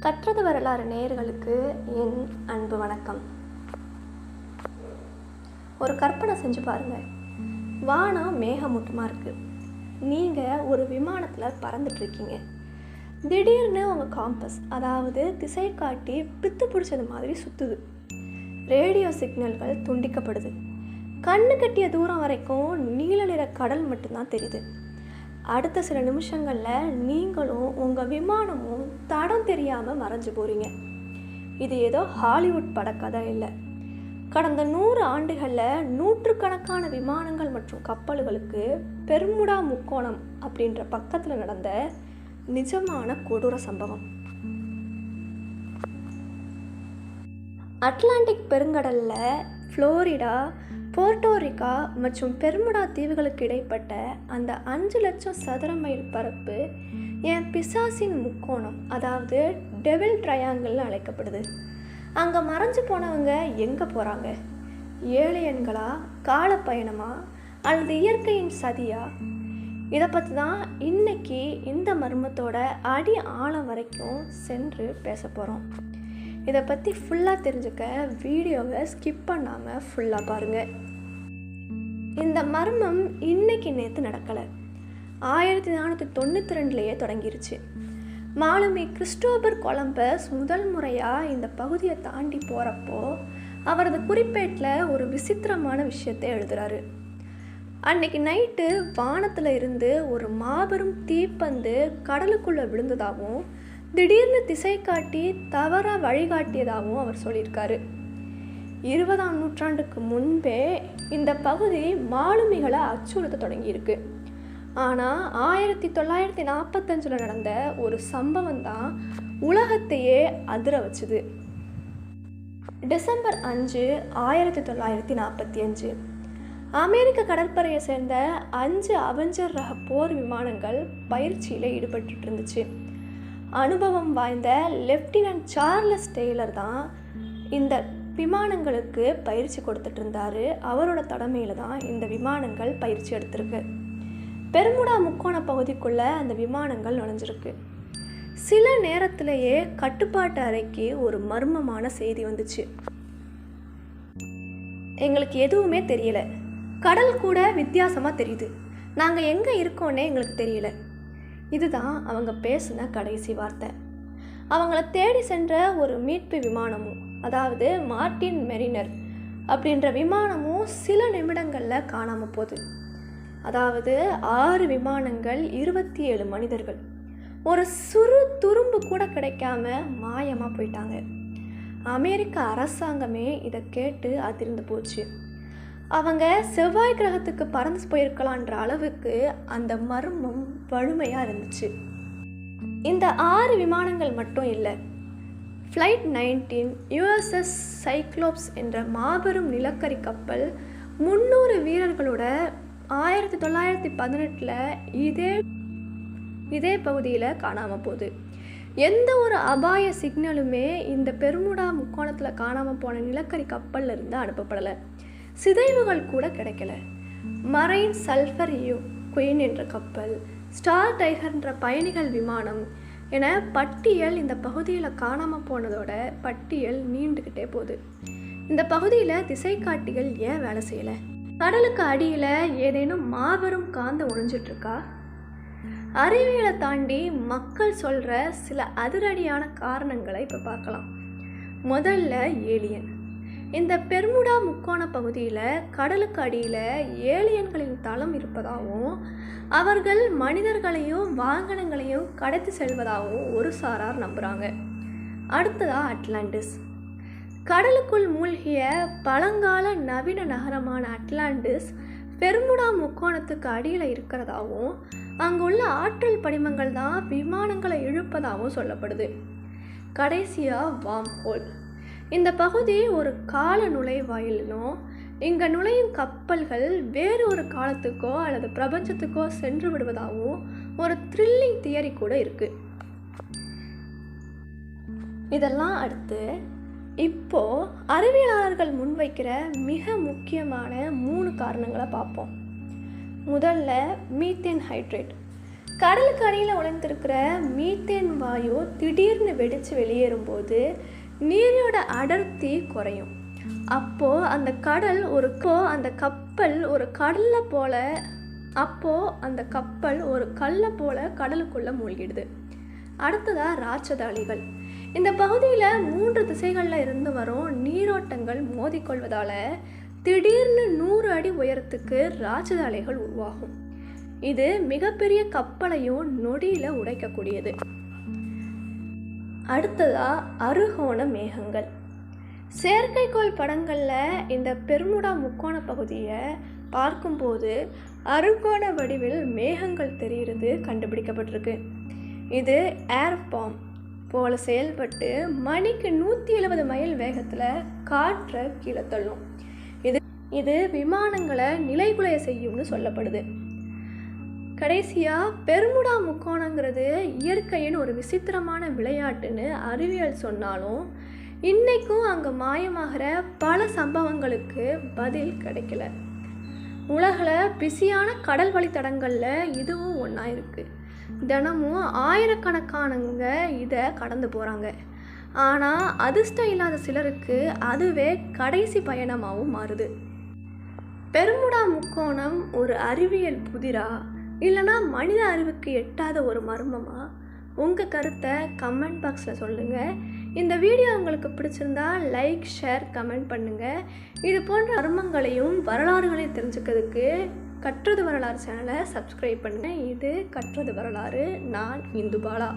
கற்றது வரலாறு நேயர்களுக்கு என் அன்பு வணக்கம். ஒரு கற்பனை செஞ்சு பாருங்கள். வானம் மேகமூட்டமாக இருக்குது. நீங்கள் ஒரு விமானத்தில் பறந்துட்டுருக்கீங்க. திடீர்னு உங்கள் காம்பஸ், அதாவது திசை காட்டி பித்து பிடிச்சது மாதிரி சுற்றுது. ரேடியோ சிக்னல்கள் துண்டிக்கப்படுது. கண்ணு கட்டிய தூரம் வரைக்கும் நீல நிற கடல் மட்டும்தான் தெரியுது. அடுத்த சில நிமிஷங்களில் நீங்களும் உங்கள் விமானமும் தடம் தெரியாமல் மறைஞ்சு போகிறீங்க. இது ஏதோ ஹாலிவுட் படக்கதை இல்லை. கடந்த 100 ஆண்டுகளில் நூற்றுக்கணக்கான விமானங்கள் மற்றும் கப்பல்களுக்கு பெர்முடா முக்கோணம் அப்படின்ற பக்கத்தில் நடந்த நிஜமான கொடூர சம்பவம். அட்லாண்டிக் பெருங்கடலில் புளோரிடா, போர்ட்டோரிக்கா மற்றும் பெர்முடா தீவுகளுக்கு இடைப்பட்ட அந்த 5 லட்சம் சதுர மைல் பரப்பு என் பிசாசின் முக்கோணம், அதாவது டெவில் ட்ரையாங்கிள்னு அழைக்கப்படுது. அங்கே மறைஞ்சு போனவங்க எங்கே போகிறாங்க? ஏலியன்களா, காலப்பயணமா, அல்லது இயற்கையின் சதியா? இதை பற்றி தான் இன்னைக்கு இந்த மர்மத்தோட அடி ஆழம் வரைக்கும் சென்று பேச போகிறோம். இதை பற்றி ஃபுல்லாக தெரிஞ்சுக்க வீடியோவை ஸ்கிப் பண்ணாமல் ஃபுல்லாக பாருங்கள். இந்த மர்மம் இன்னைக்கு நேற்று நடக்கலை. 1492 தொடங்கிருச்சு. மாலுமி கிறிஸ்டோபர் கொலம்பஸ் முதல் முறையாக இந்த பகுதியை தாண்டி போகிறப்போ அவரது குறிப்பேட்டில் ஒரு விசித்திரமான விஷயத்தை எழுதுகிறாரு. அன்னைக்கு நைட்டு வானத்தில் இருந்து ஒரு மாபெரும் தீப்பந்து கடலுக்குள்ளே விழுந்ததாகவும் திடீர்னு திசை காட்டி தவறாக வழிகாட்டியதாகவும் அவர் சொல்லியிருக்காரு. 20ஆம் நூற்றாண்டுக்கு முன்பே இந்த பகுதி மாலுமிகளை அச்சுறுத்த தொடங்கியிருக்கு. ஆனால் 1945 நடந்த ஒரு சம்பவம் தான் உலகத்தையே அதிர வச்சுது. டிசம்பர் 5, 1945 அமெரிக்க கடற்படையை சேர்ந்த 5 அவெஞ்சர் ரக போர் விமானங்கள் பயிற்சியில் ஈடுபட்டு இருந்துச்சு. அனுபவம் வாய்ந்த லெப்டினன்ட் சார்லஸ் டெய்லர் தான் இந்த விமானங்களுக்கு பயிற்சி கொடுத்துட்டு இருந்தாரு. அவரோட தலைமையில் தான் இந்த விமானங்கள் பயிற்சி எடுத்திருக்கு. பெர்முடா முக்கோண பகுதிக்குள்ளே அந்த விமானங்கள் நுழைஞ்சிருக்கு. சில நேரத்திலேயே கட்டுப்பாட்டு அறைக்கு ஒரு மர்மமான செய்தி வந்துச்சு. எங்களுக்கு எதுவுமே தெரியல, கடல் கூட வித்தியாசமாக தெரியுது, நாங்கள் எங்கே இருக்கோன்னே எங்களுக்கு தெரியல. இதுதான் அவங்க பேசின கடைசி வார்த்தை. அவங்கள தேடி சென்ற ஒரு மீட்பு விமானமும், அதாவது மார்டின் மெரினர் அப்படின்ற விமானமும் சில நிமிடங்களில் காணாமல் போகுது. அதாவது 6 விமானங்கள், 27 மனிதர்கள், ஒரு சிறு துரும்பு கூட கிடைக்காம மாயமாக போயிட்டாங்க. அமெரிக்க அரசாங்கமே இதை கேட்டு அதிர்ந்து போச்சு. அவங்க செவ்வாய் கிரகத்துக்கு பறந்து போயிருக்கலான்ற அளவுக்கு அந்த மர்மம் வலிமையாக இருந்துச்சு. இந்த 6 விமானங்கள் மட்டும் இல்லை. ஃப்ளைட் 19 USS சைக்ளோப்ஸ் என்ற மாபெரும் நிலக்கரி கப்பல் 300 வீரர்களோட 1918 இதே பகுதியில் காணாமல் போகுது. எந்த ஒரு அபாய சிக்னலுமே இந்த பெர்முடா முக்கோணத்தில் காணாமல் போன நிலக்கரி கப்பலில் இருந்து அனுப்பப்படலை. சிதைவுகள் கூட கிடைக்கல. மரைன் சல்ஃபர் குயின் என்ற கப்பல், ஸ்டார் டைகர் என்ற பயணிகள் விமானம் என பட்டியல், இந்த பகுதியில் காணாமல் போனதோட பட்டியல் நீண்டுக்கிட்டே போகுது. இந்த பகுதியில் திசை காட்டிகள் ஏன் வேலை செய்யலை? கடலுக்கு அடியில் ஏதேனும் மாபெரும் காந்த ஒழிஞ்சிட்ருக்கா? அறிவியலை தாண்டி மக்கள் சொல்கிற சில அதிரடியான காரணங்களை இப்போ பார்க்கலாம். முதல்ல ஏலியன். இந்த பெர்முடா முக்கோண பகுதியில் கடலுக்கு அடியில் ஏலியன்களின் தளம் இருப்பதாகவும் அவர்கள் மனிதர்களையும் வாகனங்களையும் கடத்தி செல்வதாகவும் ஒரு சாரார் நம்புகிறாங்க. அடுத்ததாக அட்லாண்டிஸ். கடலுக்குள் மூழ்கிய பழங்கால நவீன நகரமான அட்லாண்டிஸ் பெர்முடா முக்கோணத்துக்கு அடியில் இருக்கிறதாகவும் அங்குள்ள ஆற்றல் படிமங்கள் தான் விமானங்களை இழுப்பதாகவும் சொல்லப்படுது. கடைசியாக வார்ம் ஹோல். இந்த பகுதி ஒரு கால நுழைவாயிலும் இங்கே நுழையும் கப்பல்கள் வேறு ஒரு காலத்துக்கோ அல்லது பிரபஞ்சத்துக்கோ சென்று விடுவதாகவும் ஒரு த்ரில்லிங் தியரி கூட இருக்குது. இதெல்லாம் அடுத்து இப்போது அறிவியலாளர்கள் முன்வைக்கிற மிக முக்கியமான 3 காரணங்களை பார்ப்போம். முதல்ல மீத்தேன் ஹைட்ரேட். கடலுக்கு அடியில் உழைந்திருக்கிற மீத்தேன் வாயு திடீர்னு வெடித்து வெளியேறும்போது நீரோட அடர்த்தி குறையும். அப்போது அந்த கப்பல் ஒரு கல்லை போல கடலுக்குள்ளே மூழ்கிடுது. அடுத்ததாக ராட்சத அலைகள். இந்த பகுதியில் 3 திசைகளில் இருந்து வரும் நீரோட்டங்கள் மோதிக்கொள்வதால் திடீர்னு 100 அடி உயரத்துக்கு ராட்சத அலைகள் உருவாகும். இது மிகப்பெரிய கப்பலையும் நொடியில் உடைக்கக்கூடியது. அடுத்ததாக அறுகோண மேகங்கள். செயற்கைக்கோள் படங்களில் இந்த பெர்முடா முக்கோண பகுதியை பார்க்கும்போது அறுகோண வடிவில் மேகங்கள் தெரிகிறது கண்டுபிடிக்கப்பட்டிருக்கு. இது ஏர் பாம் போல செயல்பட்டு மணிக்கு 170 மைல் வேகத்தில் காற்றை கீழே தள்ளும். இது விமானங்களை நிலைகுலைய செய்யும்னு சொல்லப்படுது. கடைசியாக பெர்முடா முக்கோணங்கிறது இயற்கையின் ஒரு விசித்திரமான விளையாட்டுன்னு அறிவியல் சொன்னாலும் இன்றைக்கும் அங்கே மாயமாகிற பல சம்பவங்களுக்கு பதில் கிடைக்கல. உலகில் பிஸியான கடல் வழித்தடங்களில் இதுவும் ஒன்றா இருக்குது. தினமும் ஆயிரக்கணக்கானவங்க இதை கடந்து போகிறாங்க. ஆனால் அதிர்ஷ்டம் இல்லாத சிலருக்கு அதுவே கடைசி பயணமாகவும் மாறுது. பெர்முடா முக்கோணம் ஒரு அறிவியல் புதிரா இல்லைனா மனித அறிவுக்கு எட்டாத ஒரு மர்மமா? உங்கள் கருத்தை கமெண்ட் பாக்ஸில் சொல்லுங்கள். இந்த வீடியோ உங்களுக்கு பிடிச்சிருந்தா லைக், ஷேர், கமெண்ட் பண்ணுங்கள். இது போன்ற மர்மங்களையும் வரலாறுகளையும் தெரிஞ்சுக்கிறதுக்கு கற்றது வரலாறு சேனலை சப்ஸ்கிரைப் பண்ணுங்கள். இது கற்றது வரலாறு. நான் இந்துபாலா.